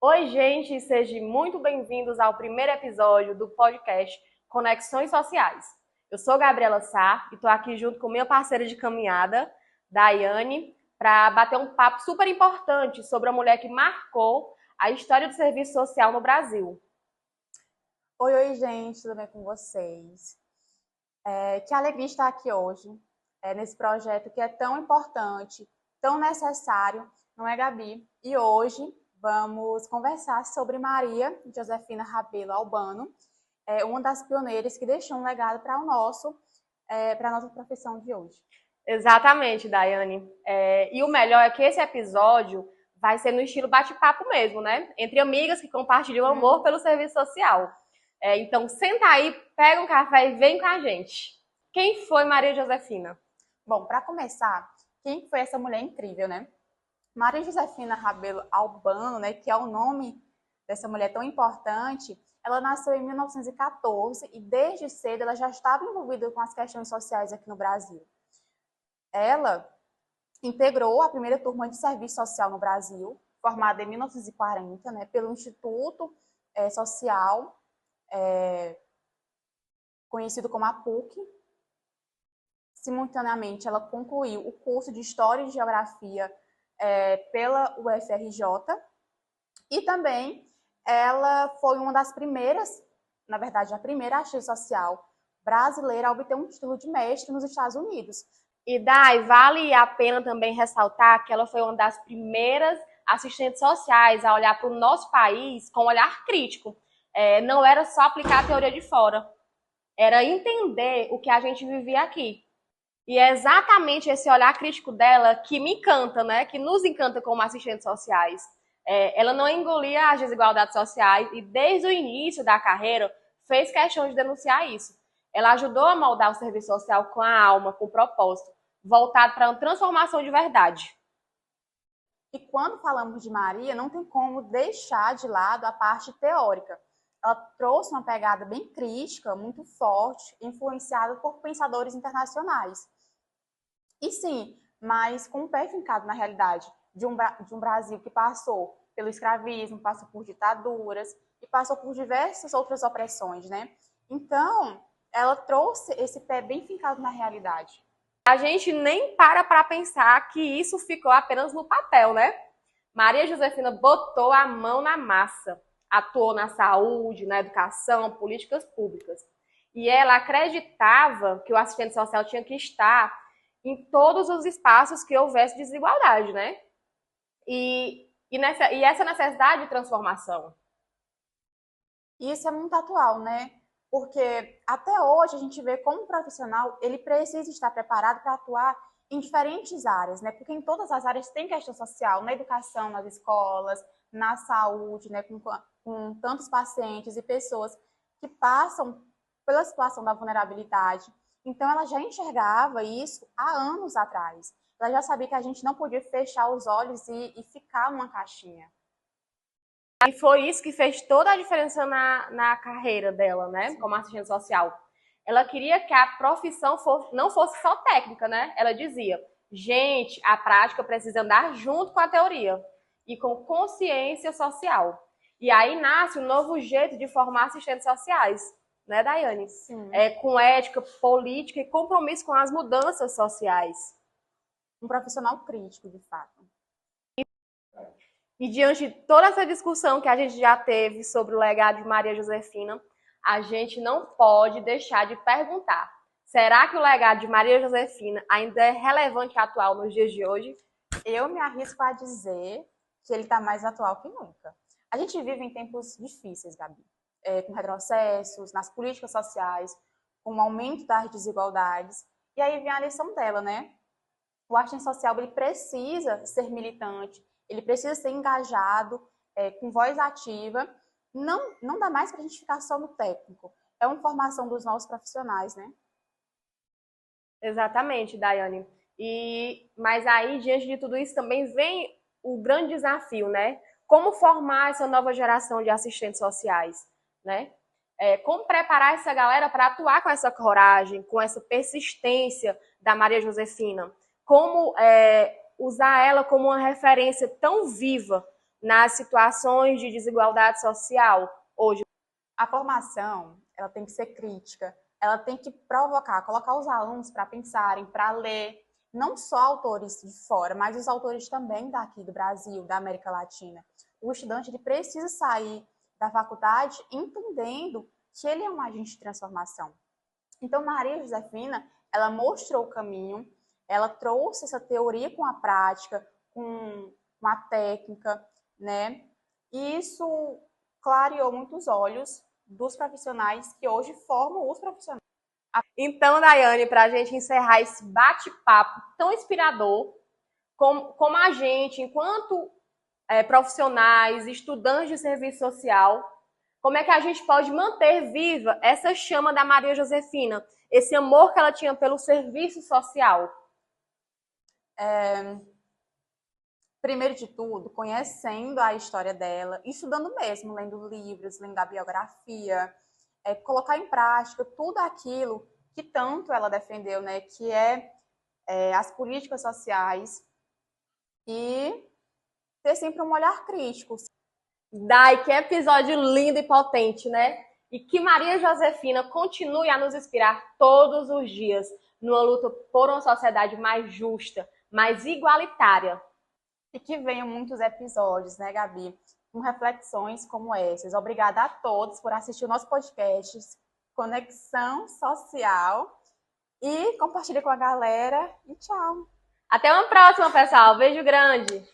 Oi, gente, sejam muito bem-vindos ao primeiro episódio do podcast Conexões Sociais. Eu sou Gabriela Sá e estou aqui junto com minha parceira de caminhada, Daiane, para bater um papo super importante sobre a mulher que marcou a história do serviço social no Brasil. Oi, gente, tudo bem com vocês? Que alegria estar aqui hoje, nesse projeto que é tão importante, tão necessário, não é, Gabi? E hoje vamos conversar sobre Maria Josefina Rabelo Albano, uma das pioneiras que deixou um legado para para a nossa profissão de hoje. Exatamente, Daiane. E o melhor é que esse episódio vai ser no estilo bate-papo mesmo, né? Entre amigas que compartilham o amor pelo serviço social. Então, senta aí, pega um café e vem com a gente. Quem foi Maria Josefina? Bom, para começar, quem foi essa mulher incrível, né? Maria Josefina Rabelo Albano, né, que é o nome dessa mulher tão importante, ela nasceu em 1914 e desde cedo ela já estava envolvida com as questões sociais aqui no Brasil. Ela integrou a primeira turma de serviço social no Brasil, formada em 1940, né, pelo Instituto Social, conhecido como a PUC. Simultaneamente, ela concluiu o curso de História e Geografia pela UFRJ e também ela foi uma das primeiras, na verdade, a primeira assistente social brasileira a obter um título de mestre nos Estados Unidos. E Dai, vale a pena também ressaltar que ela foi uma das primeiras assistentes sociais a olhar para o nosso país com um olhar crítico. Não era só aplicar a teoria de fora, era entender o que a gente vivia aqui. E é exatamente esse olhar crítico dela que me encanta, né? Que nos encanta como assistentes sociais. Ela não engolia as desigualdades sociais e desde o início da carreira fez questão de denunciar isso. Ela ajudou a moldar o serviço social com a alma, com o propósito, voltado para uma transformação de verdade. E quando falamos de Maria, não tem como deixar de lado a parte teórica. Ela trouxe uma pegada bem crítica, muito forte, influenciada por pensadores internacionais. E sim, mas com o pé fincado na realidade de um Brasil que passou pelo escravismo, passou por ditaduras e passou por diversas outras opressões, né? Então, ela trouxe esse pé bem fincado na realidade. A gente nem para pensar que isso ficou apenas no papel, né? Maria Josefina botou a mão na massa, atuou na saúde, na educação, políticas públicas. E ela acreditava que o assistente social tinha que estar em todos os espaços que houvesse desigualdade, né? E essa necessidade de transformação. Isso é muito atual, né? Porque até hoje a gente vê como profissional ele precisa estar preparado para atuar em diferentes áreas, né? Porque em todas as áreas tem questão social, na educação, nas escolas, na saúde, né? Com tantos pacientes e pessoas que passam pela situação da vulnerabilidade. Então ela já enxergava isso há anos atrás. Ela já sabia que a gente não podia fechar os olhos e ficar numa caixinha. E foi isso que fez toda a diferença na carreira dela, né? Sim. Como assistente social. Ela queria que a profissão não fosse só técnica, né? Ela dizia, gente, a prática precisa andar junto com a teoria e com consciência social. E aí nasce um novo jeito de formar assistentes sociais, né, Daiane? Sim. Com ética, política e compromisso com as mudanças sociais. Um profissional crítico, de fato. E diante de toda essa discussão que a gente já teve sobre o legado de Maria Josefina, a gente não pode deixar de perguntar: será que o legado de Maria Josefina ainda é relevante e atual nos dias de hoje? Eu me arrisco a dizer que ele está mais atual que nunca. A gente vive em tempos difíceis, Gabi, com retrocessos nas políticas sociais, com o aumento das desigualdades. E aí vem a lição dela, né? O assistente social ele precisa ser militante, ele precisa ser engajado, com voz ativa. Não dá mais para a gente ficar só no técnico. É uma formação dos nossos profissionais, né? Exatamente, Daiane. Mas aí, diante de tudo isso, também vem o grande desafio, né? Como formar essa nova geração de assistentes sociais, né? Como preparar essa galera para atuar com essa coragem, com essa persistência da Maria Josefina? Como usar ela como uma referência tão viva, nas situações de desigualdade social hoje? A formação, ela tem que ser crítica, ela tem que provocar, colocar os alunos para pensarem, para ler, não só autores de fora, mas os autores também daqui do Brasil, da América Latina. O estudante ele precisa sair da faculdade entendendo que ele é um agente de transformação. Então, Maria Josefina, ela mostrou o caminho, ela trouxe essa teoria com a prática, com uma técnica, né? E isso clareou muitos olhos dos profissionais que hoje formam os profissionais. Então, Daiane, para a gente encerrar esse bate-papo tão inspirador, como a gente, enquanto profissionais, estudantes de serviço social, como é que a gente pode manter viva essa chama da Maria Josefina, esse amor que ela tinha pelo serviço social? Primeiro de tudo, conhecendo a história dela, estudando mesmo, lendo livros, lendo a biografia, colocar em prática tudo aquilo que tanto ela defendeu, né, que as políticas sociais e ter sempre um olhar crítico. Dai, que episódio lindo e potente, né? E que Maria Josefina continue a nos inspirar todos os dias numa luta por uma sociedade mais justa, mais igualitária. E que venham muitos episódios, né, Gabi, com reflexões como essas. Obrigada a todos por assistir o nosso podcast Conexão Social e compartilhe com a galera e tchau. Até uma próxima, pessoal. Beijo grande.